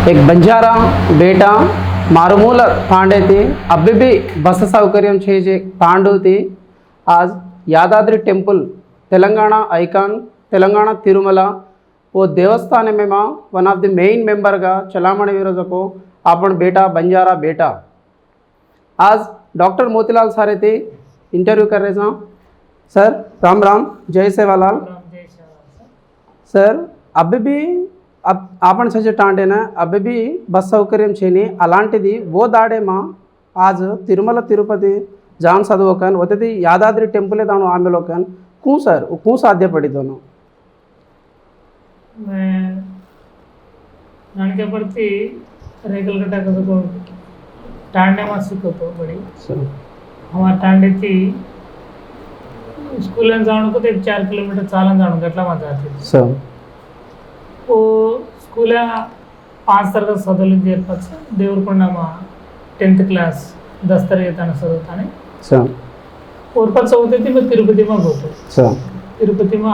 एक बंजारा बेटा मारुमूल तांडे थी अभी भी बस सौकर्यम చేసే तांडूती आज यादाद्री टेम्पल तेलंगाना आइकॉन तेलंगाना तिरुमला वो देवस्थान में माँ one of the main member का चलामणी विरोध को अपन बेटा बंजारा बेटा आज डॉक्टर मोतीलाल सारे थे इंटरव्यू कर रहे हैं सर राम राम जय सेवालाल सर अभी भी अब आपण सजे टांडेना अभी भी बस सौकर्यम చేయని అలాంటిది वो दाड़े माँ आज तिरुमला तिरुपति जान सदवकन होते यादाद्री टेम्पल है दाणु आमे लोकन क्यों सर क्यों साध्य पड़ी दोनों मैं नानके पड़ती रेगल कटा को टांडे में सीखो तो बड़ी हमारे टांडे थी स्कूल में जाने को तो 4 किलोमीटर चालन जाने गटला मजा आती सर वो स्कूल 5 तरगति చదువులు చేర్పచ్చు దేవరకొండ మా 10th क्लास 10 तरगति तक చదువుతానే सर और पर चौथे थी मैं तिरुपति में गो सर तिरुपति में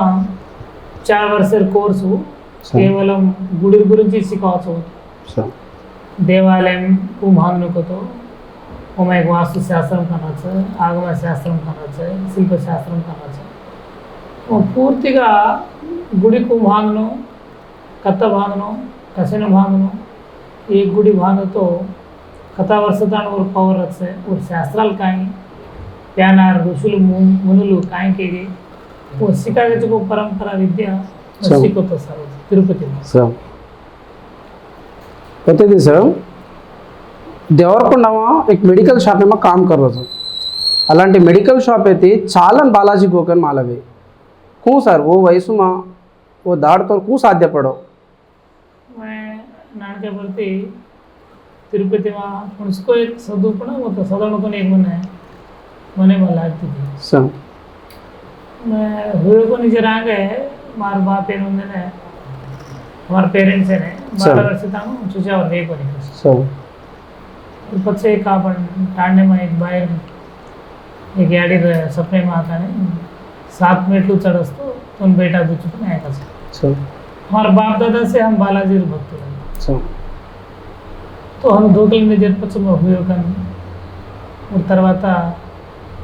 4 वर्ष कोर्स కేవలం గుడి గురించి సికావచ్చు सर దేవాలయం కుమానుకోతో ओमेक वास्तु शास्त्रम कनచ్చు आगम शास्त्रम कनచ్చు शिल्प शास्त्रम कनచ్చు पूर्तिगा गुड़ी कुमानु कत्ता भागनो कसिन भागनो एक गुड़ी भागनो तो कथा वर्षदान और पवर रचे और शास्त्राल काई प्यानार ऋषुल मुनुलु काई के वो सिखागे जो परंपरा विद्या सीखो तो सर तिरुपति में सर पता थी सर देवरकोंडा एक मेडिकल शॉप में काम कर रहा था అలాంటి मेडिकल शॉप అయితే చాలన్ बालाजी गोकन मालवे क्यों सर वो वयसु में वो दाड़ तो क्यों साध्य पड़ो मैं नानके पड़ती तिरुपति में उसको एक सदु पड़ा वो तो सदन को एक मने में लागती थी सर मैं हुए को नीचे आ गए मार बाप ने हमारे पेरेंट्स ने 12 वर्ष तक चुचा और नहीं कोनी सर पछे एक आपण टांडे में एक बाहर एक याडी सपने में आता ने 7 मेटलू चढ़स्तो तुम बेटा दूचुकुन आया सर हमारे बाप दादा से हम बालाजी भक्त हैं सर तो हम 2 किलोमीटर पछे में हुए कन और తర్వాత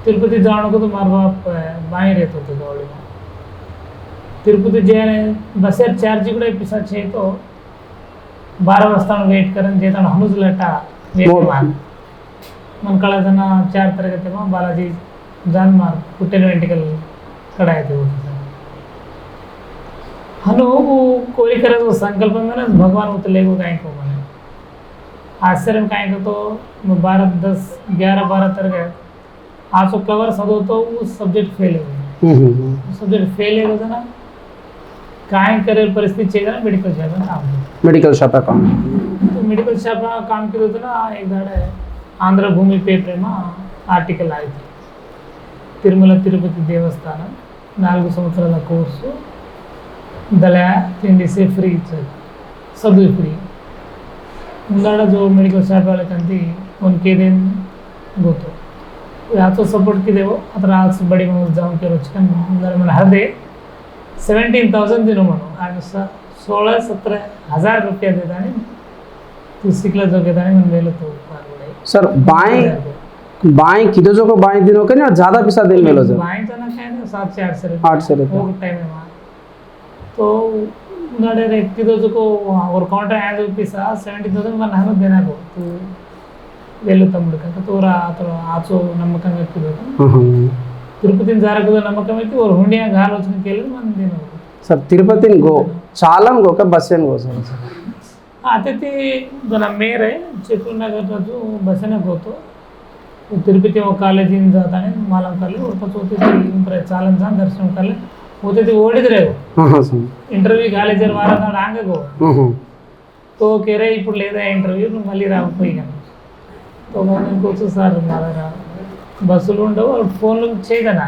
తిరుపతి जाने तो मार बाप बाई रहते थे गौड़ी में तिरुपति जाने बस चार्ज కూడా पिसाचे तो 12 वाजता वेट करन जेता हनुज लटा वेटमान मन कळा जन 4 तरगति में बालाजी जान मार पुट्टेन वेंटिकल कडायते होते हनु कोई करे तो संकल्प में ना भगवान उतले को काई को मने आश्चर्य में काई को तो 12 10 11 12 तरगति आज तो कवर सदो तो उस सब्जेक्ट फेल है सब्जेक्ट फेल है ना काय करे परिस्थिति चाहिए ना मेडिकल शॉप में काम मेडिकल शॉप काम तो मेडिकल शॉप में काम किया तो ना एक दाड़े आंध्र भूमि पेपर में आर्टिकल आई थी तिरुमला तिरुपति देवस्थान 4 సంవత్సరాల కోర్సు दला तिंडी से फ्री सब फ्री मुंदाड़ा जो मेडिकल शॉप वाले कंती उनके दिन गोतो या तो सपोर्ट की देवो अतर आज बड़ी मन जाऊं के रोचकन मुंदाड़ा मन हर दे 17,000 दिनों मनो आज 16-17 हजार रुपया देता नहीं तो सिकला जो कहता नहीं मन वेलो तो सर बाएं किधर जो को बाएं दिनों के ना ज्यादा पैसा देने मिलो सर बाएं तो ना कहने 700 से 800 रुपये वो टाइम में तो उन्होंने एक किधर जो को और काउंटर ऐड पैसा 70,000 मन हमें देना को तो वेलो तम्मुड़ का तो रा तो आचो नमकंगा किधर तिरुपति जारा को नमकं में और हुंडिया घाल వచ్చిన केले मन देना सर तिरुपति गो चालन गो का बस गो सर आते थे जरा मेरे चित्र नगर जो बस ने गो तो तिरुपति वो कॉलेज इन जाता है मालम कर ले और पछो होते थे ऊपर चालन जान दर्शन कर ले होते थे ओडिद्रे हां सर इंटरव्यू कॉलेज वारा ना आंगे गो तो कह रहे ఇప్పుడు లేదా ఇంటర్వ్యూ మళ్ళీ రాకపోయినా तो मैंने कुछ सर मारा బస్సులు ఉండవు ఫోన్ చేయదనా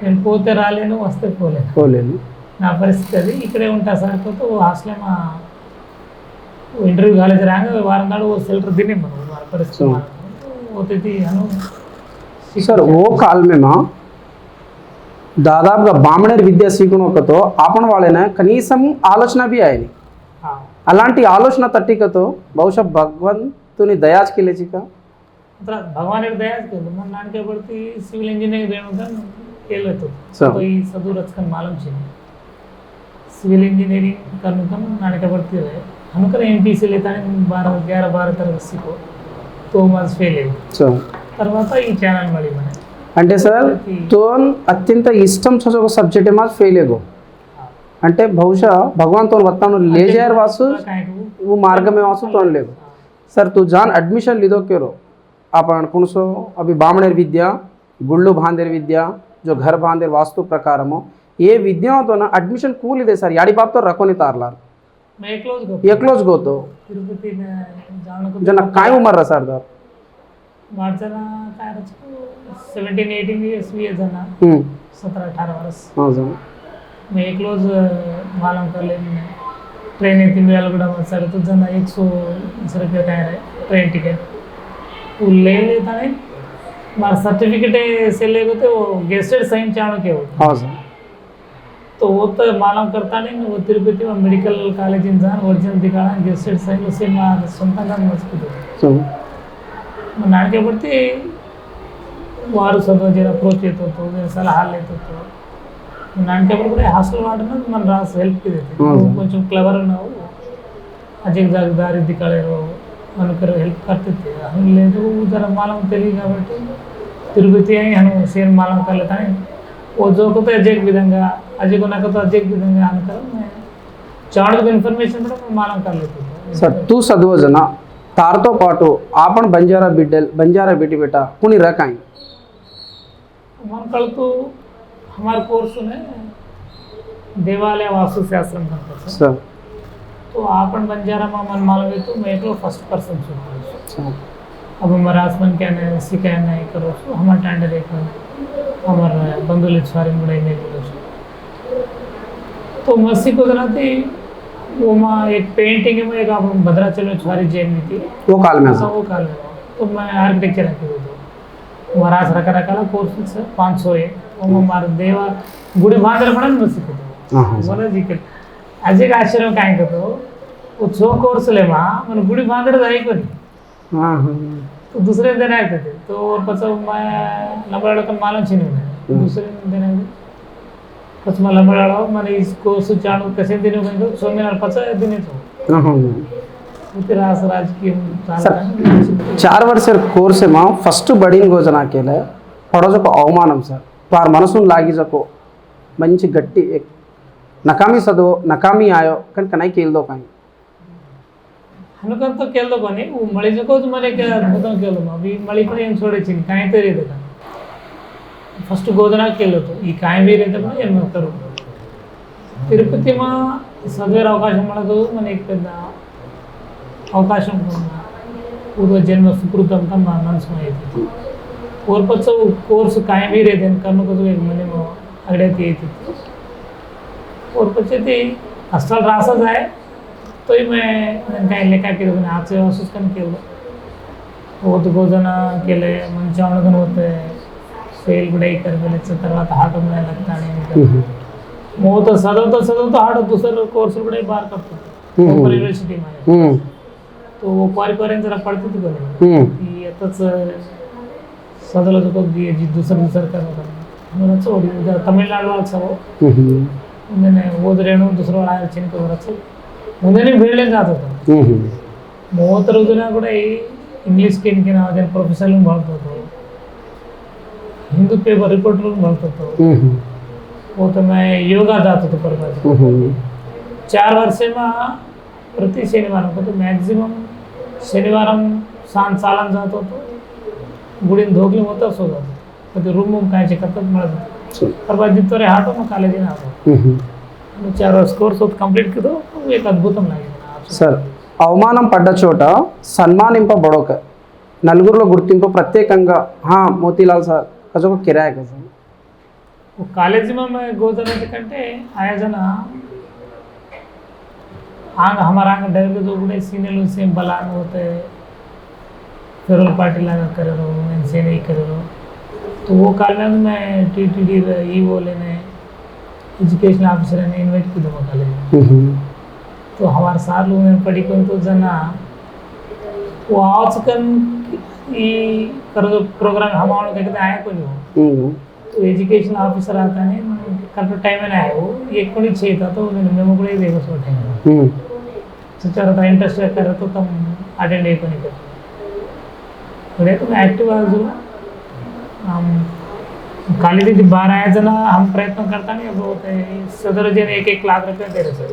నేను పోతే రాలేను వస్తే పోలేను నా పరిస్థితి అది ఇక్కడే ఉంటా సార్ तो హాస్టల్ మా इंटरव्यू కాలేజ్ రాంగ వారం నాడు वो सेल्टर दिने मन हमारा परिस्थिति होती थी हनु सर वो काल में मां दादापुगा बामणेर विद्या सीखनो तो आपण वाले ने कनीसम आलोचना भी आयनी हाँ అలాంటి ఆలోచన తట్టికతో బహుశా భగవంతుని దయాజ్ केल्याची का तर भगवान दयाच केलं मग नानक्यावरती सिव्हिल इंजिनिअरिंग रेणुकन केलं So. होतं ही सदू रचकन मालूम છે सिव्हिल इंजिनिअरिंग कनुकन नानक्यावरती आहे हनुकन MPC లేతానే 11-12 తరగతి సికో तो माझ फेल आहे సో తర్వాత ఈ ఛానల్ మళ్ళీ మన అంటే సార్ तोन अत्यंत इष्टम छो सब्जेक्ट आहे माझ फेल आहे गो అంటే బహుశా भगवान तोन वत्तानो ले जायर वासु काय वो मार्ग में वासु तोन ले सर तू जान एडमिशन लिदो केरो आपण कुणसो अभी बामणेर विद्या गुಳ್ಳು बांधेर विद्या जो घर बांधेर वास्तु प्रकारमो ये विद्या तो ना एडमिशन कूल ಇದೆ सर याडी बाप तो रकोनी तारलार मैं एकलोच गो एकलोच गोतो तिरुपती जाणको जन काय उमर रा सर दर माझं काय रचको 17-18 इयर्स भी है जना 17-18 वर्ष हां सर मैं एकलोच मालूम कर ले ट्रेन येते वेळेला కూడా सर तो जना 120 रुपये काय रे ट्रेन टिकट वो ले लेता नहीं मार सर्टिफिकेट से ले गए वो गेस्टेड साइन चाणो के हो हां सर तो वो तो मालूम करता नहीं वो तिरुपति में मेडिकल कॉलेज इंसान ओरिजिनल दिखाना गेस्टेड साइन उसे मार सुनता मजबूत సో नाटक्यावरती वारू सगळं जरा अप्रोच येत होतो जरा सल्ला लेत होतो नाटक्यावर హాస్టల్ వాడనది మన రాస్ హెల్ప్ కి देते కొంచెం క్లవర్ ఉన్నావు అజయ్ దారి దిక్కాలేరు మనకు హెల్ప్ करते थे हम లేదు जरा मालूम తెలియదు కాబట్టి తిరుపతి అని हम సేమ్ मालूम कर लेता है वो जो को तो अजय विधंगा अजय को ना को तो अजय विधंगा अनकर मैं चार्ट को इन्फॉर्मेशन కూడా मालूम कर लेते थे सर तू सदवजन तारतो पाटू आपण बंजारा बिड्डल बंजारा बेटी बेटा कुणी रकाई मन कल तो हमारे कोर्स में देवालय वास्तु शास्त्र बनता है सर तो आपण बंजारा में मन मालूम है तो मैं तो फर्स्ट पर्सन छू सर अब हमारा आसमान क्या नहीं सिखाया नहीं करो तो हमारे टांडे एक हमारे बंधुले छारी मुड़े नहीं बोलो तो मस्ती को जनाते वो माँ एक पेंटिंग में एक आप भद्राचल में छारी जैन में थी वो काल में हाँ, वो काल में तो मैं आर्किटेक्चर रखी हुई तो हमारा रखा कोर्स 500 है वो हमारे देवा गुड़ी बांधर पड़ा ना सीखो हां हां बोला जी के अजय का आश्चर्य में काय करतो वो जो कोर्स ले मां मन गुड़ी बांधर जाई कोनी हां हां तो दूसरे दिन आए थे तो और पछो मैं लंबड़ाड़ो का मालूम छी नहीं दूसरे दिन आए पछ मैं लंबड़ाड़ो माने इस कोर्स चालू कैसे दिन में तो सोमवार पछो दिन तो हां हां इतिहास राजकीय सर 4 वर्ष कोर्स मा फर्स्ट बडिंग योजना केले पडोजको అవమానం सर वार मनसून लागी जको मंची गट्टी एक नकामी सदो नकामी आयो कन कनाई केलदो काही हनुकन तो केलो कोनी वो मळी जको मने के अद्भुत केलो अभी मळी पण ಏನು छोडेची काय तरी ಇದೆ फर्स्ट गोदना केलो तो ಈ काय भी रहते पण ಏನು ಮಾಡ್ತಾರೋ తిరుపతి మా సదవేర అవకాశం మనకు మన एक పెద్ద అవకాశం पूर्व जन्म सुकृतम का मनस में येते और पछो कोर्स काय भी रहते करने को तो एक मने में अगड़े थी और पछे ते अस्सल रासा जाए तो ही मैं काय लेका के दोन आज से महसूस करने के वो तो गोजना केले मन चावण होते सेल गुडाई कर बेले तरवा हाट में लगता नहीं मो तो सदव तो हाट दूसरा कोर्स गुडाई बाहर करतो यूनिवर्सिटी में तो वो पारी जरा पडते ती कोणी की आताच सदला जो जी दुसरं करणार मला चोडी तमिळनाडू वाला हो मैंने वो रेणू दुसरं वाला चिंता वरच ಮುಂದೆ ಬೇಳೆ ಜಾತतो ಮೂವತ್ತರ ದಿನ ಕೂಡ ಈ ಇಂಗ್ಲಿಷ್ ಕಿನ್ಕಿನ ಅದೇ ಪ್ರೊಫೆಸರ್ ಮಾಡ್ತतो हिंदू पेपर रिपोर्टर ಮಾಡ್ತतो वो तो मैं योगा जाता तो पर 4 वर्ष में प्रति शनिवार को तो मैक्सिमम शनिवार सालन जात होतो गुडीन धोकली होता सो जातो कधी रूम काय कतत मिळत पर बदितोरे हाटो मग कॉलेजिन आतो 4 वर्ष कोर्स होत कंप्लीट किदो एक अद्भुतम लागे सर అవమానం పడ్డ చోట సన్మానింపబడక నలుగురిలో గుర్తింపు ప్రత్యేకంగా మోతీలాల్ సార్ కజొక కిరాయ కదా वो कॉलेज में मैं गोदना कंटे आया जना आंग हमारा आंग डर के तो बड़े सीनियर से बलान होते फेरोल पार्टी लगा कर रो इनसे नहीं कर रो तो वो काल में मैं टीटीडी ई वो लेने एजुकेशन ऑफिसर ने इनवाइट की दो कॉलेज तो तो हमारे सार लोग में पढ़ी कौन तो जना वो आज कन ये करो प्रोग्राम हम लोग कहते आए कोई हो तो एजुकेशन ऑफिसर आता है करेक्ट टाइम में आए वो ये कोई चाहिए था तो మేము కూడా ఇదే కోసమే सुचारा इंटरेस्ट कर तो तुम अटेंड नहीं कर थोड़े तो एक्टिव आज हम खाली थी बाहर आया जना हम प्रयत्न करता नहीं बहुत सदर जी ने 1 लाख रुपया दे रहे सर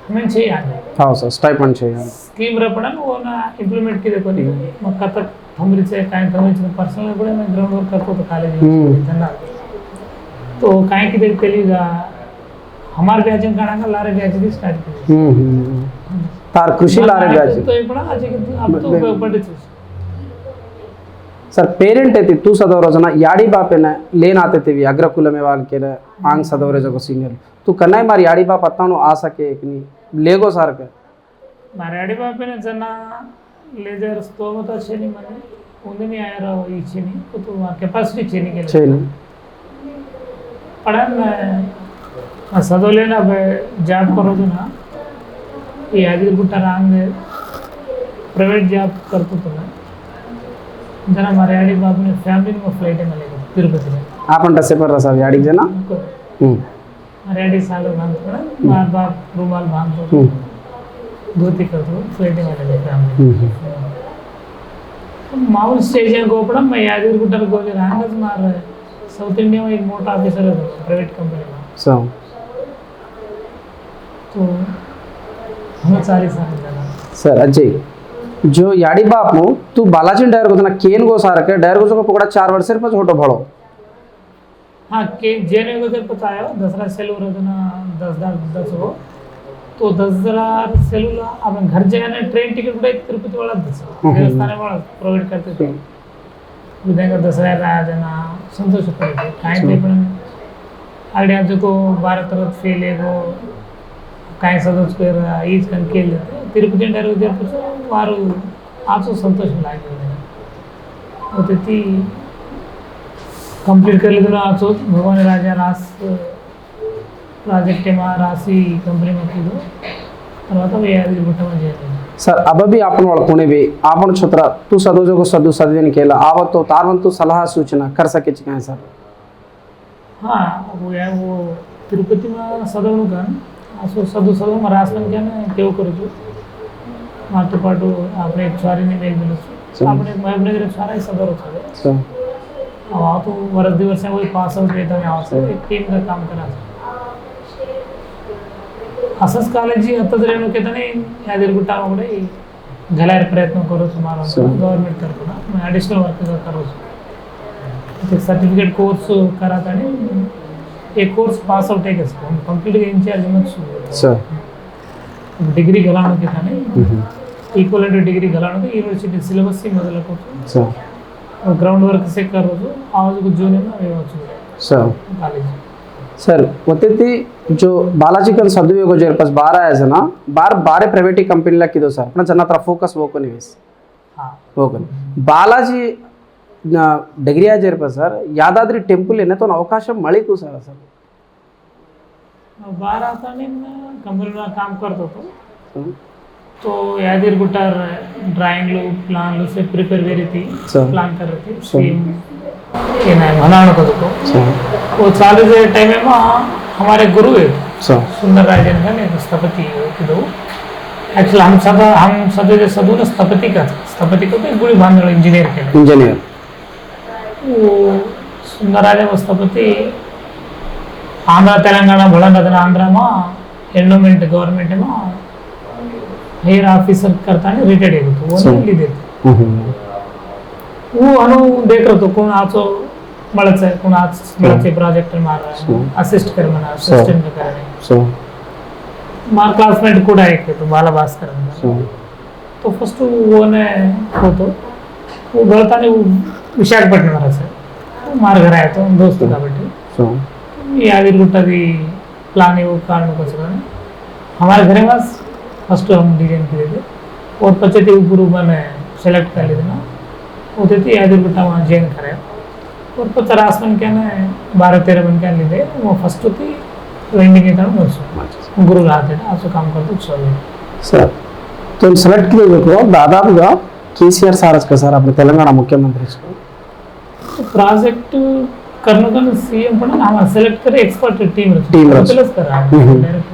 हमें चाहिए आगे हाँ सर स्टाइपेंड चाहिए स्कीम रपड़ा वो ना इंप्लीमेंट की देखो नहीं मक्का तक थमरी से काहे थमरी से पर्सनल కూడా मैं ग्राउंड वर्क करता तो कॉलेज में जना तो काहे की देख तेलीगा हमारे बैच में काना का लारे बैच भी स्टार्ट की तार कृषि लारे बैच तो ये बड़ा आज अब तो उपयोगपड़े सर पेरेंट है तू सदव रोजना याड़ी बाप है ना लेन आते थे भी अग्रकुल में वाल के आंग सदव रे जो सीनियर तू करना है मारी याड़ी बाप अत्ता आ सके एक नहीं लेगो सार के मारे याड़ी बाप ने जना लेजर स्तोमत छेनी मने उन्हें नहीं आया रहा ये छेनी तो कैपेसिटी छेनी के लिए पढ़ा मैं सदव लेना जॉब करो तो ना ये आदिल गुट्टा रांग प्राइवेट जॉब करते तो ना जना हमारे याड़ी बाप ने फैमिली में फ्लाइट में लेकर तिरुपति में आप अंडा से पर रसा याड़ी जना हमारे याड़ी सालों बांध पड़ा माँ बाप रुमाल बांध दो धोती कर दो फ्लाइट में लेकर फैमिली माउल स्टेशन को पड़ा मैं यादिल गुट्टा को ले रहा हूँ मार साउथ इंडिया में एक मोटा ऑफिसर है प्राइवेट कंपनी में सो तो हमें 40 साल लगा सर अजय जो याड़ी बाप मु तू बालाजी डायर को ना केन गो सार के डायर को पकड़ा 4 वर्ष पर छोटो भड़ो हाँ के जेने को जब बताया 10,000 सेलूर है ना 10 हो तो 10,000 सेलूर अब घर जाने ट्रेन टिकट उड़े तिरुपति वाला 10 देवस्थान वाला प्रोवाइड करते थे विधंगा 10,000 आया देना संतोष पड़े काहे पे पण आइडिया जो को भारत रत्न फेल है काय सदोच कर ఈజ్ కన్ కేల్ తిరుపతి అంటారు తిరుపతి వారు ఆల్సో సంతోషం లాగే होते थी कंप्लीट कर लेते आल्सो भगवान राजा रास प्रोजेक्ट में राशि कंपनी में की दो తర్వాత వేయాది గుట్టమ చేయాలి सर अब भी आपण वळकोने भी आपण छत्र तू सदोजो को सदु सदवेन केला आवतो तारवंतु सलाह सूचना कर सके छ काय सर हाँ वो तिरुपति में सदवनु का असो सदु सदु मरासन क्या ना तेव करू मातो पाटू આપણે એક છોરીને મેલ મિલું આપણે મહેબનગર સારા સદરો છે सो अब आ तो वर्ष दिवस से वही पास आउट रहता है आवश्यक एक टीम का काम करा असस कॉलेज हत्तद रेणु केतने यादिर गुट्टा वगडे गलार प्रयत्न करू तुम्हारा गवर्नमेंट करतो ना मैं एडिशनल वर्क करू ते सर्टिफिकेट कोर्स कराता ने एक कोर्स पास आउट है हम कंप्लीट इंचार्ज में सर डिग्री गलाणो के थाने इक्वलेंट डिग्री गलाणो के यूनिवर्सिटी सिलेबस से ಮೊದಲ कोर्स सर और ग्राउंड वर्क से करोದು आज को जून में आवेछु सर कॉलेज सर होते थी जो बालाजी कन सदुवे को जेर पास 12 आया ना 12 प्राइवेट कंपनी ला किदो सर अपना जना तरफ फोकस वो को निवेश हां वो को बालाजी डिग्री आ जेर पास सर यादाद्री टेंपल है तो अवकाश मळी को सर सर 12 आता ने कंपनी में काम करतो तो यादिर गुट्टार ड्राइंग लो प्लान लो से प्रिपेयर वेरी थी प्लान कर रही थी स्कीम ये ना बनाने को तो वो चालू के टाइम में हमारे गुरु है सुंदर राजन का ने स्थपति किदो एक्चुअली हम सब जो सदु ने स्थपति का स्थपति को तो गुड़ी बांधने इंजीनियर के इंजीनियर वो सुंदर राजन स्थपति आंध्र तेलंगाना भलन आंध्र में एंडोमेंट गवर्नमेंट में हायर ऑफिसर करता है रिटायर्ड है तो वो नहीं देते वो अनु देख रहे तो कौन आजो मळच है कौन आज मळच प्रोजेक्ट मार रहा है असिस्ट कर मना असिस्टेंट कर रहे हैं मार क्लासमेट ಕೂಡ है तो बाला भास्कर तो फर्स्ट वो ने होतो वो गलता ने विशाखपट्टनम वाला से मार घर आया तो दोस्त కాబట్టి यादिर गुट्टादी प्लान वो कारण को हमारे घर में फर्स्ट हम डिजाइन किए थे और पचती गुरु मैंने सेलेक्ट कर लिए ना होते थे यादिर गुट्टा वहाँ जैन कराया और 50 मन क्या ना 12-13 मन क्या लिए वो फर्स्ट थी वेंडिंग येतात వచ్చు गुरु राहते असं काम करतो चालू సార్ तो సెలెక్ట్ చేయకు దాదాపుగా కేసీఆర్ సార్ का సార్ आपले తెలంగాణ ముఖ్యమంత్రి प्रोजेक्ट करने का सीएम पण आम्हाला सिलेक्ट करे एक्सपर्ट टीम Team रच. प्लस करा डायरेक्ट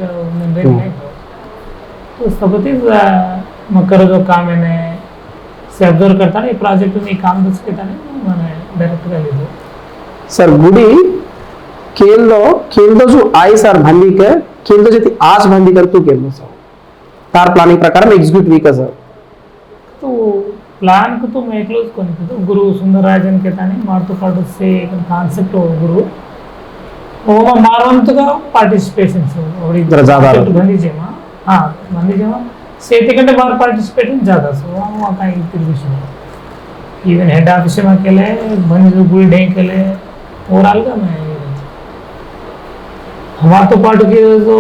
नाही तो सबती मग करत जो काम आहे से ऑब्जर्व करताना हे प्रोजेक्ट मी काम दुस घेताना મને डायरेक्ट का લીધો सर गुडी केंद्र जो आई सर भांडी के केंद्र जति आज भांडी कर तू केंद्र सर तार प्लानिंग प्रकार में एग्जीक्यूट वी का सर तो प्लान को तो मैं क्लोज कोनी तो गुरु सुंदरराजन के ताने मारतो पाटो से एक कांसेप्ट हो गुरु ओमा मारवंतगा पार्टिसिपेशन सो और जरा ज्यादा बंदी जेमा हां बंदी जेमा सेती कंटे बार पार्टिसिपेशन ज्यादा सो वहां का इंटरव्यूशन इवन हेड ऑफिस में केले बंदी जो गुल ढे केले ओवरऑल का मैं हमार तो पाटो के जो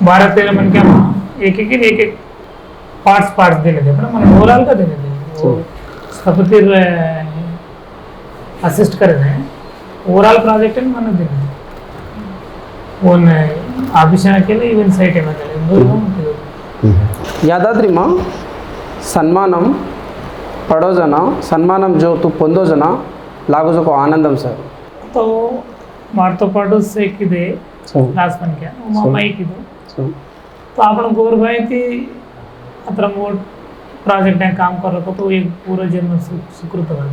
12-13 मन के एक पार्ट्स देने थे पण मन ओवरऑल का देने थे सबती असिस्ट करे थे ओवरऑल प्रोजेक्ट में मन देने ओन अभिषेक केले इवन सैट में केले यादाद्रीमा सन्मानम पडोजना सन्मानम जो तू పొందోజన लागोजको आनंदम सर तो मारतो पाटो से किदे लास्ट मन क्या मा माई किदो तो आपण गोर भाई थी अत्र मोड प्रोजेक्ट में काम कर रहा तो एक पूरा जन्म सुकृत बन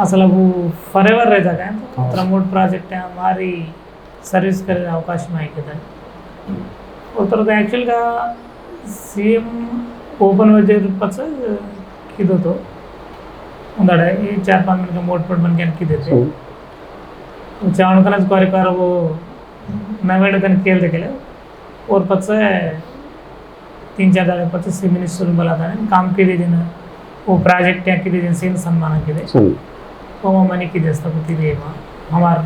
असल वो फॉरएवर रह जाता है तो अत्र मोड प्रोजेक्ट है हमारी सर्विस करे अवकाश में आए के और तो एक्चुअल का सीएम ओपन वजह पच किदो तो उंदड़े ये 4-5 मिनट का मोड पर बन के की देते चावण कनस कार्यकार वो नवेड़ कन खेल देखेले और पच 3-4 दाड़े पच सी मिनिस्टर बोलाता है काम के लिए दिन वो प्रोजेक्ट या के लिए दिन सेल सम्मान के दे वो मनी की देस्ता पति दे हमार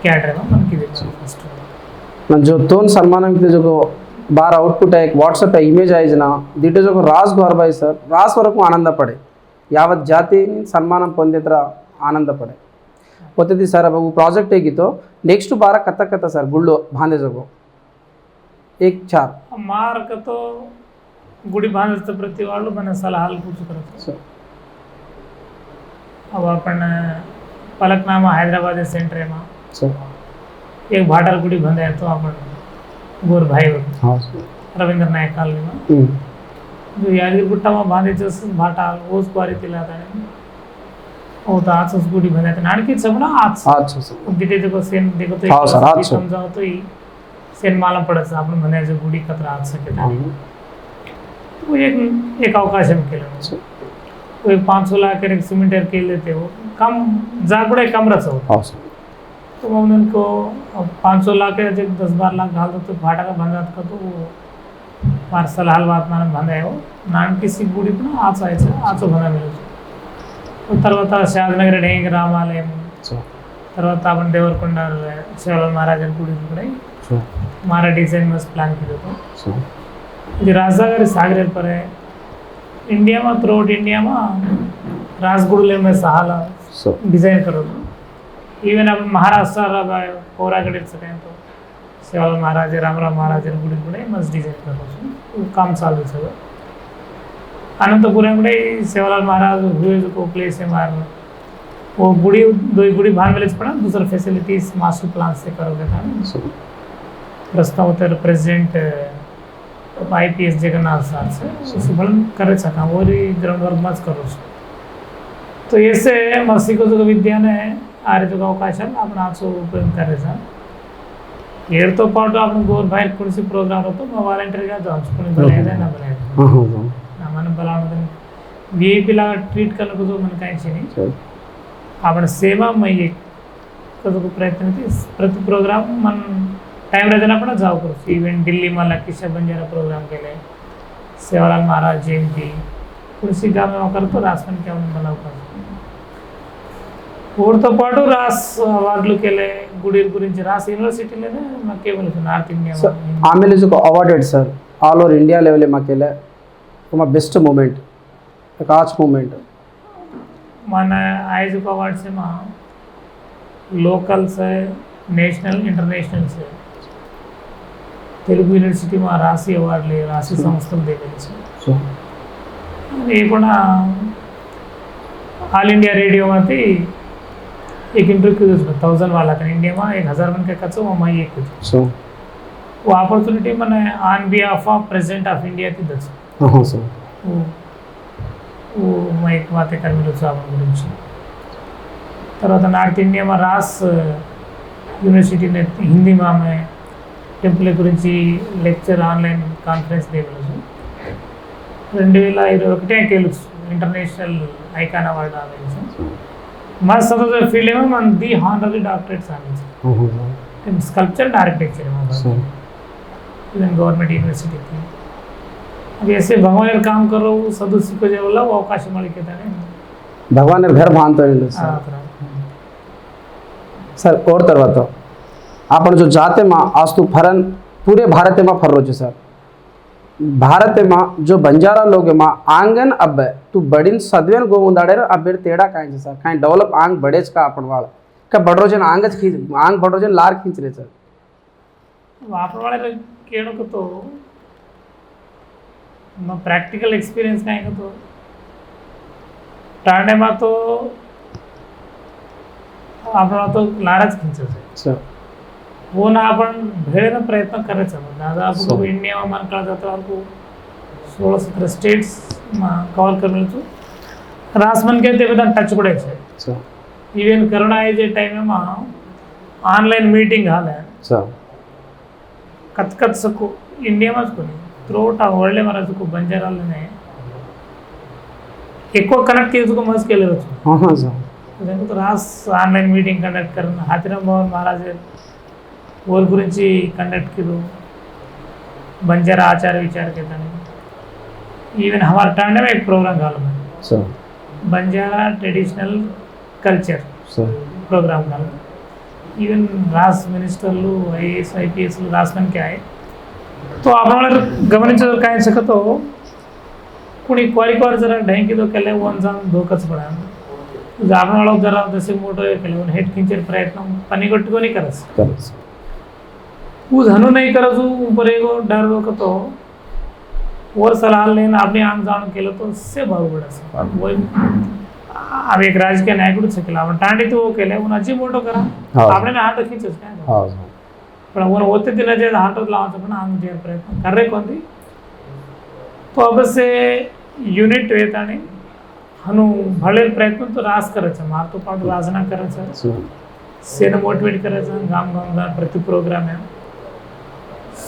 क्या ड्राइव मन की दे फर्स्ट जो दोन सन्मान जो बार आउटपुट है एक व्हाट्सएप इमेज आई जना दीटे जो राज गौरबाई सर रास वరకు आनंद पड़े यावत जाति सन्मान పొందేతర आनंद पड़े होते सर अब वो प्रोजेक्ट है तो नेक्स्ट बार कथा सर गुल्लो बांधे जगो 1-4 मार्क तो गुड़ी बांधते प्रति वाळू मन सलाहाल पूछ करते अब अपन पलकनामा हैदराबाद सेंटर में एक भाटार गुड़ी बांधे तो अपन गोर भाई रविंद्र नायक कॉलोनी में जो यादगिरी गुट्टा में बांधे भाटा ओस क्वारी तिलाता है ओ तो आज उस गुड़ी बांधे तो नानकी सब ना आज दिटे देखो सेन देखो तो समझाओ तो ही सेन मालूम पड़े से आपने बने जो गुड़ी कतरा आज सके वो एक अवकाश में केले वो एक 500 लाख के सीमेंटर के लेते हो कम जागड़े कम रस हो तो उनको 500 लाख के जब 10-12 लाख डाल दो तो भाटा का बंद का तो पार्सल हाल बात माने बंद है वो नान किसी गुड़ी पण आज आए आज बंद मिले तो తర్వాత శాదనగర్ డేంగ రామాలయం తర్వాత अपन देवरकोंडा शिवालाल महाराजन गुड़ी ಕೂಡ हमारा डिजाइन में प्लान किया तो ये राजनगर सागरेल पर है इंडिया में थ्रूआउट इंडिया में राजगुड़ले में सहाला डिजाइन करो इवन अब महाराष्ट्र पौरागढ़ सकें तो शिवालाल महाराज रामराव महाराज गुड़ी ಕೂಡ मस्त डिजाइन करो काम चालू है अनंतपुर में शिवालाल महाराज हुए जो प्लेस है मार वो गुड़ी 2 गुड़ी भान मिले पड़ा दूसरा फैसिलिटीज मास्टर प्लान से करोगे था प्रस्ताव होते प्रेसिडेंट IPS जगन्नाथ सर से सुबह करे सका वो ग्राउंड वर्क मत करो तो ऐसे मस्ती को जो विद्या ने आर्य जो अवकाश आपण आज उपयोग करायचा हेर तो पाटो आपण गोर बाहेर कोणसी प्रोग्राम होतो मग वॉलंटियरగా जाऊन कोणी बनायला ना बनायला मन बलावून VIP ला ट्रीट करने को जो मन काही नाही आपण सेवा में एक कसं प्रयत्न प्रति प्रोग्राम मन टाइम रहते ना पण जाऊ करू इव्हेंट दिल्ली में लकीशा बंजारा प्रोग्राम केले शिवालाल महाराज जयंती कुर्सी गाव में करतो रासपन क्या मला तो पाटू रास अवार्डలు केले गुडीर गुరించి रास यूनिवर्सिटीలోనే केवल नॉर्थ इंडिया में आमेले जो awarded sir all over India level में केले तुम्हारा बेस्ट मोमेंट एक आज मोमेंट माने आयोजक अवार्ड से मां लोकल से नेशनल इंटरनेशनल से तेलुगु यूनिवर्सिटी में राशि अवार्ड ले राशि संस्थल देवेली છે સો એ પણ ऑल इंडिया रेडियो में एक इंटरव्यू किया 1000 वाला था इंडिया में 1000 मन के कच्चो में एक कुछ સો वो opportunity Maine on behalf of president of India की दस હા સો वो वो मैं एक बात कर मिलो साहब गुరించి తర్వాత నార్త్ ఇండియా में రాస్ యూనివర్సిటీ ने हिंदी में मैं టెంపుల్ గురించి లెక్చర్ ఆన్లైన్ కాన్ఫరెన్స్ దేవలసు 2021 కేలుసు ఇంటర్నేషనల్ ఐకాన్ అవార్డ్ ఆవేసి మా సదద ఫీల్డ్ में मन दी हानररी डॉक्टरेट सामिल है स्कल्पचर एंड आर्किटेक्चर में इवन गवर्नमेंट यूनिवर्सिटी थी अब ऐसे भगवान काम करो सदु सीखो जेवला वो अवकाश मिल के ताने भगवान घर बांधतो है सर सर और तरह आपण जो जाते में आज तो फरन पूरे भारत में फर रो सर भारत में जो बंजारा लोग में आंगन अब तू बड़ीन सदवेन गोवंदाड़े अब बेर तेड़ा काई सर काई डेवलप आंग बड़ेज का अपन वाल का बड़ो जन आंगज खींच आंग बड़ो जन लार खींच रहे सर आपण वाले केणो को तो मैं प्रैक्टिकल एक्सपीरियंस काई को तो टाणे में तो आपण तो लारच खींचे सर वो ना आपण भेळेना प्रयत्न करायचा दादा आपण इंडिया में मन कळा जातो आपको 16-17 स्टेट्स में कवर करने तो रास मन के ते बदा टच पड़े छे सर इवन कोरोना ए जे टाइम में ऑनलाइन मीटिंग हाल है सर कत सको इंडिया में को थ्रूआउट आ वर्ल्ड में रसको बंजारालने ఎక్కువ కనెక్ట్ చేసుకు మస్కెళ్ళవచ్చు हां हां सर దానికి तो रास ऑनलाइन मीटिंग कंडक्ट करना हाथीराम भवन महाराज और गुరించి कंडक्ट किया बंजारा आचार विचार के तने इवन हमारे टांडे में एक प्रोग्राम गाल में sir Banjara traditional culture sir program गाल इवन रास मिनिस्टर IAS IPS रास मन के आए तो आपण गमनिंचो काय शकतो कोणी क्वारी जरा ढँकी तो केले वन जाऊन धोकच पडा आपण वाळो जरा जसे मोठो केले हेड खिंचे प्रयत्न पनीगట్టుకొని करस करस वो धनु नहीं करस ऊपर एगो डर रोकतो और सलाह लेना अपने आम जान केलं तो से भाव बडस वो अब एक राजकीय नायकुడు सकला आपण टांडी तो केले उन अजी मोठो करा आपने हात खिंचस काय हां पण वो होते दिन जे हात लावायचं पण आम जे प्रयत्न करे कोणती तो अब से युनिट वेताने हनु भले प्रयत्न तो रास करायचं मार तो पाठ राजना करायचं से मोटिवेट करायचं गाम गाम प्रति प्रोग्राम है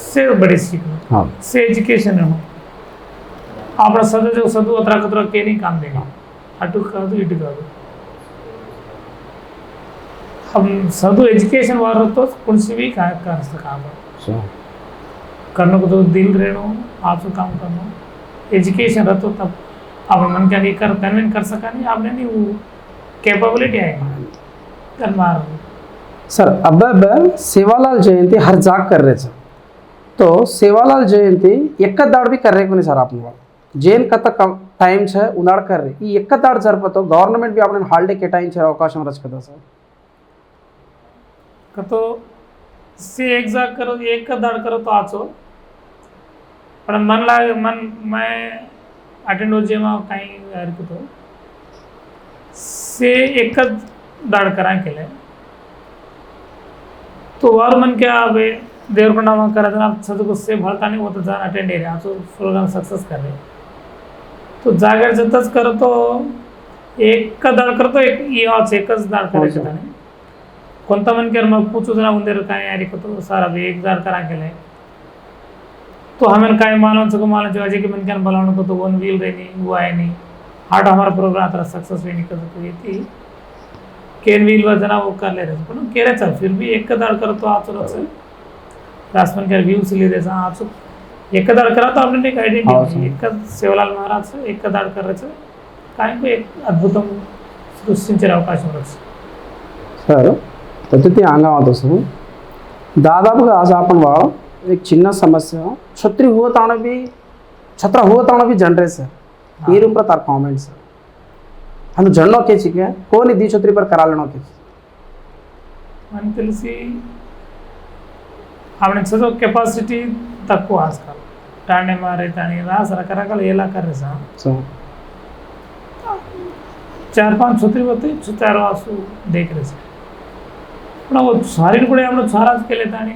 से बड़ी सीखना हां से एजुकेशन है आपण सदा जो सदु अतरा कतरा के नहीं काम देगा अटू कादू इटू कादू हम सदु एजुकेशन वार तो कुछ भी का कर सका सर करने को तो दिल रहनो आपसे काम करना एजुकेशन रहतो तब आप मन क्या नहीं कर कन्विंस कर सका नहीं आपने नहीं वो कैपेबिलिटी आएगा कर मार सर अब सेवालाल जयंती हर जाग कर रहे थे तो सेवालाल जयंती एक दाड़ भी कर रहे को नहीं सर आपने जैन कत टाइम है उनाड़ कर रहे ये एक दाड़ जरपतो गवर्नमेंट भी आपने हालिडे केटाయించే అవకాశం రచ కదా सर तो से एक जाग करो एक दाड़ करो तो आचो पण मन लाग मन मैं अटेंड हो जेमा काही तो से एक दाड़ करा केले तो वार मन क्या अबे देवर प्रणाम करा आप सदको से भरता नहीं वो तो जान अटेंड है आप प्रोग्राम सक्सेस कर रहे तो जागर जतच करो तो एक दाड़ कर तो एक एकच दाड़ करायचं त्याने कोणता मन कर मग पूछू जरा उंदेर काय यारी को तो सारा भी एक दाड़ करा केले तो हमें काय मालूम सको मालूम जो अजय के मन क्या बोलावण को तो वन व्हील रहनी वो आए नहीं हार्ट हमारा प्रोग्राम तरह सक्सेस भी निकल तो ये थी केन व्हील वर जना वो कर ले रहे पण केरे चल फिर भी एक दाड़ कर तो आप चलो से रासमन के व्यू से ले देसा आप सब एक दाड़ करा तो आपने एक आइडेंटिटी एक सेवालाल महाराज से एक दाड़ कर रहे काय को एक अद्भुतम सृष्टिंचे అవకాశం रच सर तो ते अंगावतो सर दादापुगा आज आपण वाळ एक चिन्ह समस्या छत्री हुआ ताण भी छत्र हुआ ताण भी जनरे सर ये रूम पर तार कमेंट सर हम जन्नो के चिके कोनी दी छत्री पर करा लेनो के మనకు తెలిసి ఆవిడ చదువు కెపాసిటీ తక్కువ ఆస్కారం టాండే मारे तानी रास रकरकाल येला करे सा सो 4-5 छुट्टी होती छुट्टारो आसू देख रहे से पण वो सारी को हम लोग सारा केले तानी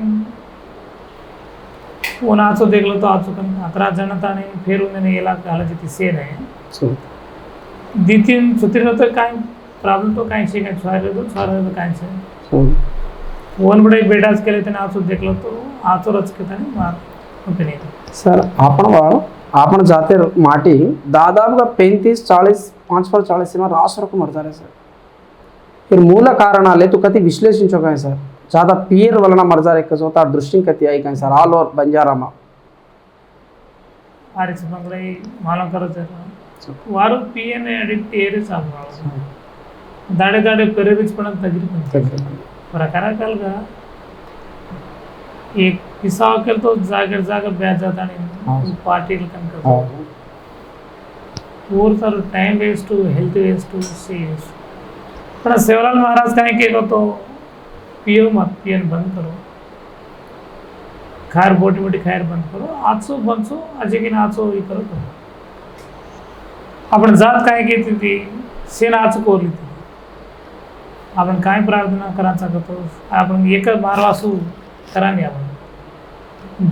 वो नाचो देख लो तो आचो कन 11 जण तानी फिर उन्हें येला घालायची ती सेन आहे सो दीतीन छुट्टी तो काय प्रॉब्लम तो काय छे काय सारे तो काय छे सो वन बड़े बेडाच केले त्याने आचो देखलो तो आचो रच के तानी मार ओपिनियन सर आपण जाते माटी दादापुगा 35-40 5-40 सीमा रास वరకు मरತಾರೆ सर फिर मूल कारणाले तू कति विश्लेषिंचो काय सर ज्यादा पीर वलना मरजारे कसो ता दृष्टि कति आई काय sir all over बंजारामा Aaris Mangalai मालम करो सर वारो पीएन एडिट एरे साबा दाडे दाडे पेरेरिच पण तगरी रकरकालगा एक हिसाब केल तो जागर ब्याज जाता नहीं पार्टी कनक और sir time waste health waste serious पण सेवलाल महाराज काय केलो तो पियो मत पियन बंद करो खार बोटी मोटी खायर बंद करो आचो बनचो अजे की नाचो ही करो तो आपण जात काय घेती ती सेना आचो कोरली ती आपण काय प्रार्थना करायचा करतो आपण एक मारवासू करा नाही आपण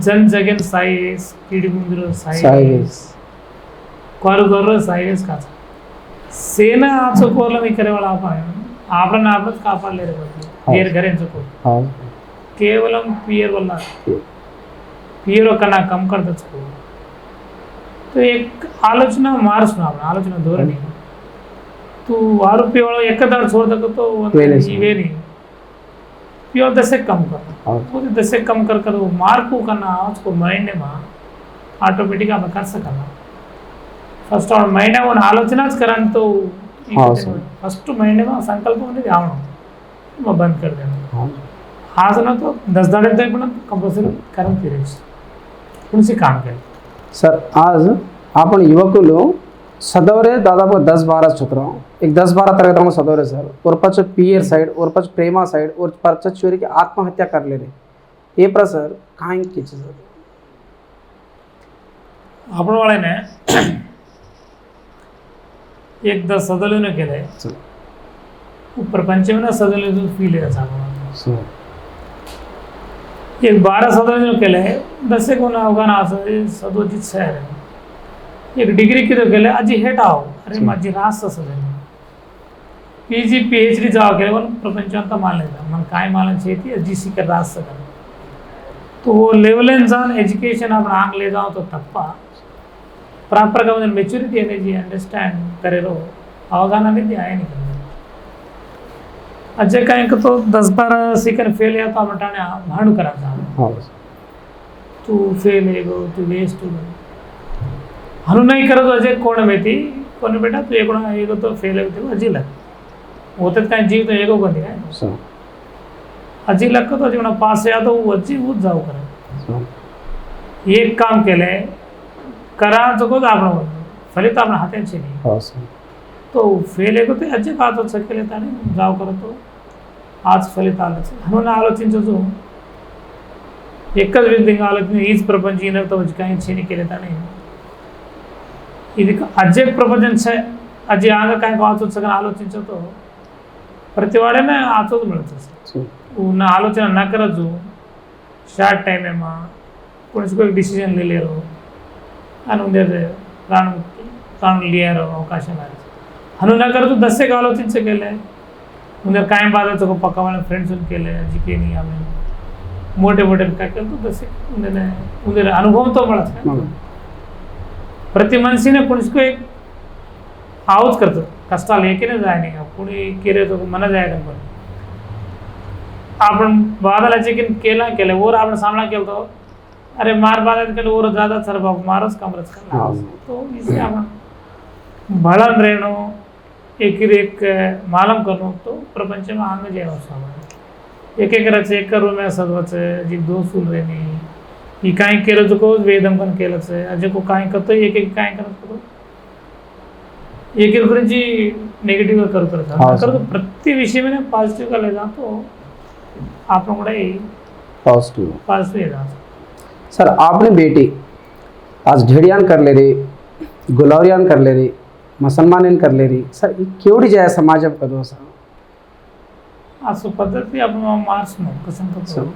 जन जगन साईस किडी मुंद्र साईस कोरगोर साईस का सेना आचो कोरला मी करेवाला आपण आपच कापाडले रे गेर घरेंचो को केवलम पियर वल्ला पियर कना कम करतच को तो एक आलोचना मार्स ना आलोचना धोरणी तू आरोपी वाला एकदार छोड़ दको तो ये वेरी पियो 10 कम कर वो 10 कम कर वो मार्क को करना उसको माइंड में ऑटोमेटिक आप कर सकना फर्स्ट और माइंड में आलोचनाच करन तो फर्स्ट माइंड में संकल्प होने आवण वो बंद कर देना आज ना तो 10 दाड़े तक पण कंपल्सरी करन फिरेस उनसे काम कर सर आज आपण युवकुలు सदवरे दादाపు 10-12 छुत्र एक 10-12 तरगत सदवरे सर और पच पीयर साइड और पच प्रेमा साइड और परच चोरी की आत्महत्या कर ले रे ये पर सर काय की सर आपण वाले ने एक 10 सदलेने केले प्रपंच में सदलेने फील है साहब एक 12 सदलेने केले 10 को ना अवगान असं सदोजित शहर है एक डिग्री की तो गेले अजी हेट आओ अरे माझी रास असं पीजी पीएचडी जाव केले पण प्रपंचांत मानले मन काय मालन छेती जीसी के रास सगळ तो वो लेवल एन जान एजुकेशन आपण आंग ले जाओ तो तप्पा प्रॉपर का मतलब मैच्योरिटी एनर्जी अंडरस्टैंड करे रो अवगाहन అనేది ఆయన अजय काय तो 10-12 सेकंड फेल या तो मटाने भांडू करायचा तू फेल है गो तू वेस्ट हो हनु नहीं करत अजय कोण मेती कोण बेटा तू एकोण एगो तो फेल होते अजी लग होते काय जीव तो एगो बंदी है अजी लग तो अजी पास या तो अजी वो जाऊ करे एक काम केले करा जगो आपण फलित आपण हातांचे नाही तो फेल है ते अजय का तो सकेले ताने जाऊ करतो आज फलित आलंच म्हणून आलोचिंचो एकच बिल्डिंग आलोचने हीच प्रपंच येणार तो काही छेनी केले ताने ఇది అజయ్ ప్రపంచం అజయ్ ఆగ काय वाचूच सगळं आलोचिंचतो प्रतिवाड्याने आचोच मिळतो उन्हा आलोचना न करजो शार्ट टाइम है मा कोणीच कोई डिसिजन ले लेरो आणि उंदर प्राण लियारो अवकाश नाही हनु न करतो 10 एक आलोचिंच केले उंदर काय बाजाचं को पक्कावाले फ्रेंड्स केले जिके नाही आम्ही मोठे मोठे काय करतो 10 उंदर अनुभव तो મળत प्रति मनुष्यने कोणीच एक आवच करतो कष्टाला एकेने जाय नाही कोणी केले तो मन जायला पण आपण बादलाचे की केला केले और आपण सामना केलतो अरे मार बादल के और ज्यादा सर बाबू मारस कमरस करना तो इसे आपण भलन रेणो एक मालम करनो तो प्रपंच में आंग जेवा सामान एक रच एक रूम में सदवच जी दो सुन रेनी ही काय केलं जो को वेदम पण केलंच अजे को काय करतो एक काय करतो एक गुरुजी नेगेटिव कर करता प्रति विषय में पॉजिटिव का ले जातो आपण కూడా पॉझिटिव्ह. पॉझिटिव्ह येतात. सर आपने बेटी आज ढेडियान कर ले रे, गुलावरियान कर ले रे, मुसलमानीन कर ले रे, सर ही केवढी जे आहे समाजात कदो सर असं पद्धती आपण मार्च नो कसं सर. करतो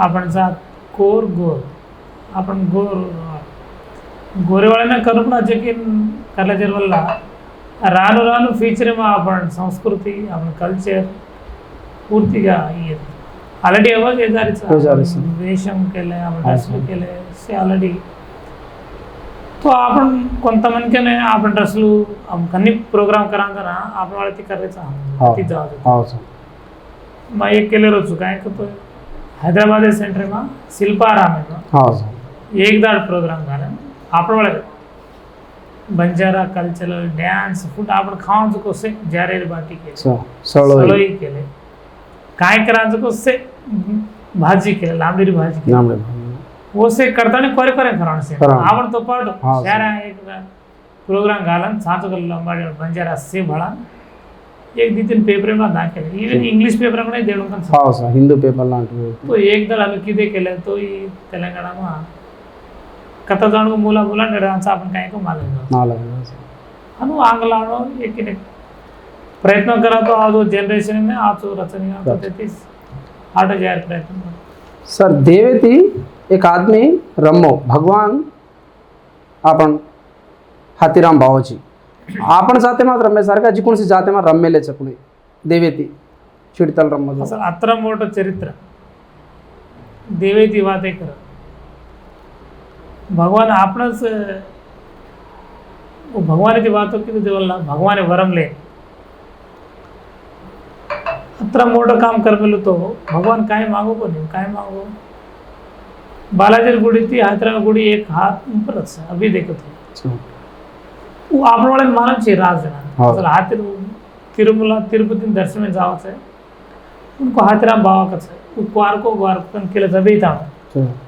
आपण जात कोर गोर आपण గోరేవాళ్ళైనా కనుపున చెకిన్ కళ్ళజర్ వల్ల రాను రాను ఫ్యూచర్ में आपण संस्कृती आपण कल्चर पूर्तिగా ऑलरेडी आवाज येजारीचं. वेशम केलं आपण ड्रेसలు केले से ऑलरेडी तो आपण కొంతమందికనే आपण ड्रेसలు कन्नी प्रोग्राम करांना आपण वाळती करायचा ती जाऊ. हो सर. मग एक केले रोज काय करतो हैदराबाद सेंटर में शिल्पाराम में हो सर. एक दाड प्रोग्राम झाला आपण वाळे बंजारा कल्चरल डान्स फूड आपण खावांचं कोसे जारेर बाटी केले सर सळोई सळोई केले काय करायचं कोसे भाजी केले लांबडी भाजी केली नामले वो से करताने कोरे कोरे करावं से करावं. आपण तो पाट हाँ, शहरा एक प्रोग्राम घालन सातो कर लंबाडी बंजारा से भळा एक दिन पेपर में दाखल इवन इंग्लिश पेपर में देणं पण हो सर. हिंदू पेपर लांटू तो एक दल आम्ही किती केलं तो ही तेलंगणामा कथा जाणू मुला मुला निर्णयाचा आपण काय को मालूम नाला अनु आंग्लानो एक प्रयत्न करा तो आज जनरेशन में आज रचना तो तेतीस 8000 प्रयत्न करा. सर देवेती एक आदमी रमो भगवान आपण हातीराम भावची आपण जाते मात्र रम्यासारखा जी कोणसी जाते मा रम्मेलेच कुणी देवेती चिडतल रम्म असं अत्र मोठं चरित्र देवेती वाते कर भगवान आपणच भगवानाची वातो की देवला भगवान वरमले अत्र मोठं काम करमेलो तो भगवान काय मागो पण काय मागो बालाजी गुडी ती हातरा गुडी एक हात ऊपरच अभी देखत वो आपण वाले मानव छे राज हाँ. असल हातिर तिरुमला तिरुपति दर्शन में जावच है उनको हाथराम बाबा कच है क्वार को ग्वार पण केलं जबे था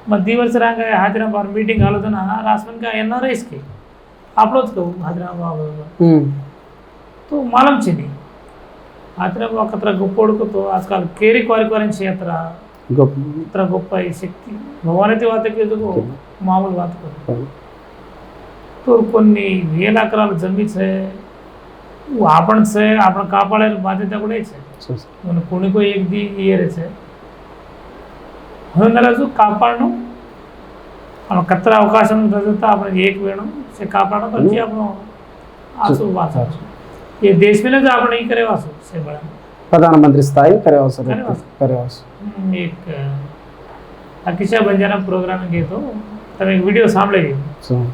मग दिवस रांग हाथराम बाबा मीटिंग आलो तो ना रासमन का एनआरआईस के आपलोच को हाथराम बाबा तो मालूम छे नहीं हाथराम बाबा कतरा गोपोड को तो आजकल केरी क्वारी क्वारेंची यात्रा कतरा गोप्पा शक्ती भगवानाची वात की जो मामूल बात करो तो కొన్ని వేల ఎకరాల జमीच है वो आपण से आपण कापाळेल बाध्यता कुठे છે મને કોणी કોઈ એક દી ઈયર છે હનરાજુ કાપાળનો આપણે કતરા અવકાશમ રજતા આપણે એક વેણો से कापाळનો પછી આપણો આસુ વાસો ये देश में जो आपण ई करे वासो से बड़ा प्रधानमंत्री स्थायी करे वासो करे वासो एक अकिशा बंजारा प्रोग्राम घेतो તમે એક વિડિયો સાંભળી ગયો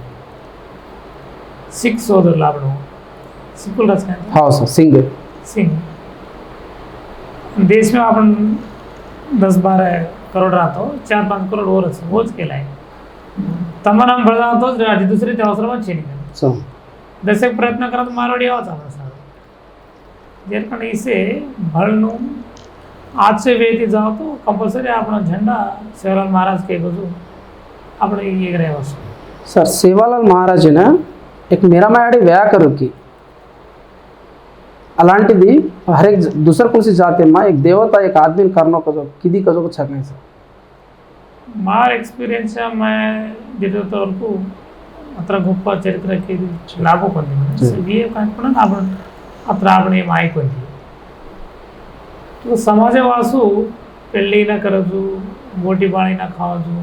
सिख सोदर लाभणो सिंपल रचना हाँ सर. सिंह देश में अपन 10-12 करोड़ राहतो 4-5 करोड़ वोच केला आहे तमाम भळा तो राज्य दुसरी ते अवसर पण छेनी सर. दशक प्रयत्न करत मारवाडी आवाज आपण सर जेर पण इसे भळनो आज से वेती जाओ तो कंपल्सरी आपण झंडा सेवालाल महाराज के गजू आपण ये रहेवा सर सेवालाल महाराज ना एक मेरा मायाडी व्या करू की అలాంటిది हर एक दूसर कौन सी जाते माँ एक देवता एक आदमी करनो कजो किदी कजो को छकने से मार एक्सपीरियंस मैं जितो तोरकू अत्र गొప్ప चरित्र की लाभो कोंदी ये कांपण आपण अत्र आपण हे माहिती कोंदी तो समाज वासू पेल्लीना करजू मोटी बाळीना खावजू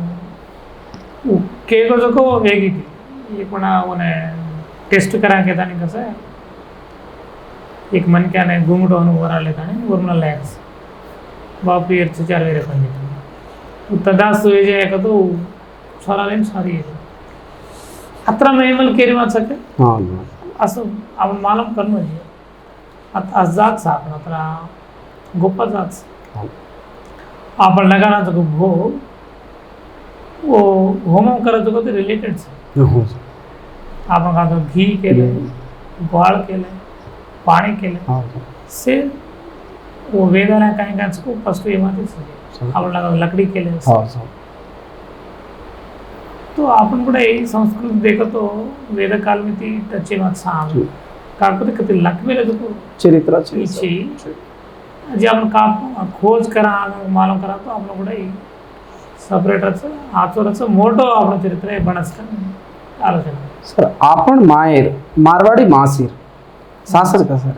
के गजो को वेगी ये कोणा ओने टेस्ट करा के तानी कसं आहे एक मन क्या ने घुंगडो वर आले तानी वरना लॅक्स बाप ईयर 4 वेरे पण तदास जे आहे का तो सारा लेन सारी आहे अत्र मेमल केरी वाचके हाँ असं आपण मालूम करणं जे आता जात आपण अत्र गोप्पा जात आपण लगानाचं गो वो होम करायचं को ते रिलेटेड हो आपण खातो घी केले ग्वाळ केले पाणी केले हाँ से वो वेदाला काय काय को फर्स्ट ये मातीच आपण लगा लकडी केले हाँ सर. तो आपण कुठे संस्कृत देखतो वेद काल में ती टचे मत सांग काकते कती लकवेले तो चरित्राची इच्छी जे आपण काम खोज करा मालूम करा तो आपण कुठे सपरेटचं आचोराचं मोठं आपलं चरित्र आहे बनसकन आलोचना सर आपण माहेर मारवाडी मासीर सासर का सर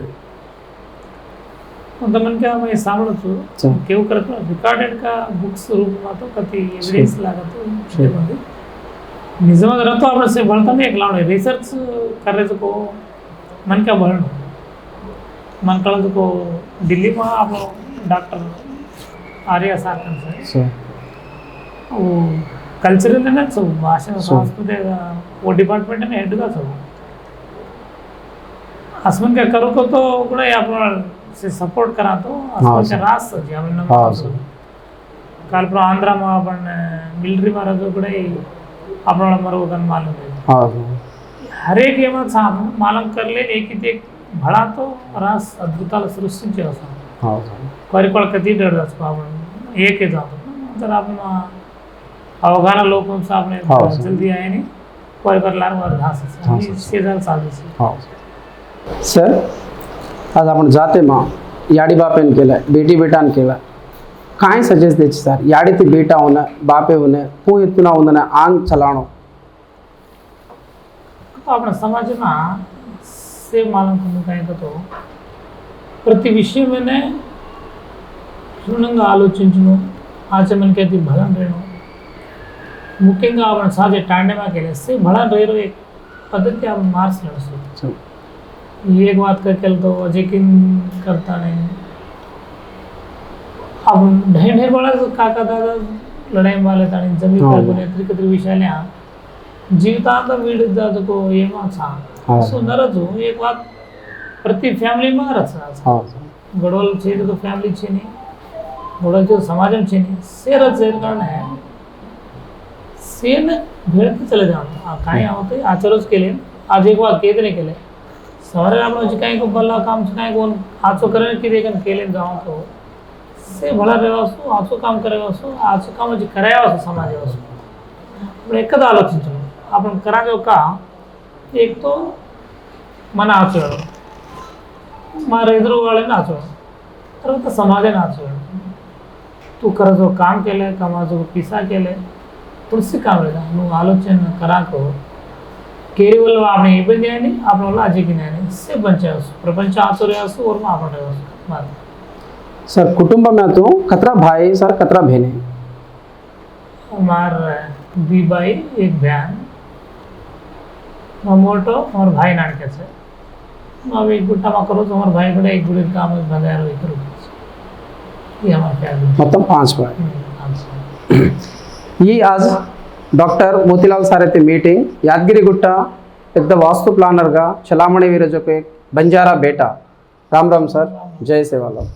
కొంతమందికి मैं सांगड़ो छु केव करत रिकॉर्डेड का बुक्स रूप में तो कति एविडेंस लागत तो निजमा रहतो आपण से भणता नहीं एक लावणे रिसर्च करे को मन का भणो मन कळ को दिल्ली में आप डॉक्टर आर्या साकन सर वो कल्चरल ना सब भाषा संस्कृति वो डिपार्टमेंट में हेड का सब हस्बैंड का करो को तो ಕೂಡ आपण से सपोर्ट करा तो हस्बैंड का रास जे आपण काल पर आंध्र में आपण मिलिटरी मारा तो ಕೂಡ आपण मरो गन मालूम है हर एक एमा साम मालूम कर ले एक एक भड़ा तो रास अद्भुताला सृष्टीचे असं परिकळ कधी डरदास आपण एक हे जातो तर आपण अवघाना लोकांचा आपण जल्दी आहे नि परिवार लार वर धास शेजार चालू सर आज आपण जाते मा याडी बापेन केलं बेटी बेटान केलं काय सजेस्ट द्यायची सर याडी ती बेटा होणं बापे होणं पू इतना होणं आन चलाणो आपण समाज में से मालूम करने का तो प्रति विषय में క్షుణ్ణంగా ఆలోచించును ఆచమనకైతే భలం రేణు ముఖ్యంగా आपण साजे टांडेमा केले से भला रेरो एक पद्धति आपण मार्क्स लड़सो एक बात का केल तो अजेकिन करता नहीं आपण ढेर ढेर बड़ा काका दादा लड़ाई वाले ताणी जमीन पर कोने त्रिकत्री विषयाल्या जीवितांत वीड जातो ये माछा सुंदरच हो एक बात प्रति फॅमिली में रचना गडोल छे तो फॅमिली छे नहीं गडोल जो समाज में छे नहीं सेरच जेर कारण है सेन भेळते चले जाओ काय होते आचरोच केले आज एक बार केद नहीं केले सवारे आपण जे काय को बल्ला काम से काय कोण आचो करे की देखन केले जाओ तो से भला रेवासो आचो काम करेवासो आचो काम जे करायावसो समाजावसो आपण एकदा आलोचिंचू आपण करावे का एक तो मन आचरण मारे एದುರು वाले आचरण తర్వాత समाजाने आचरण तू करायचो काम केले कामाचो पिसा केले पुढचे काम रहेगा नु आलोचन करा को केवल आपने इब्बंदी आहे आपण वला आजे की नाही से पंचायत प्रपंच आचरे असो और मा आपण बात सर कुटुंब में तो कतरा भाई सर कतरा बहने हमार दी भाई एक बहन मोटो और भाई नानके से अब एक गुट्टा में करो तो हमारे भाई बड़े एक गुड़े काम में भगाया रहो करो ये हमारा फैमिली मतलब 5 भाई ये आज डॉक्टर मोतीलाल सारे थे मीटिंग यादगिरी गुट्टा పెద్ద వాస్తు ప్లానర్గా చలామణి వీరజకు బెంజారా బేటా రామ్ రామ్ सर जय सेवालाल।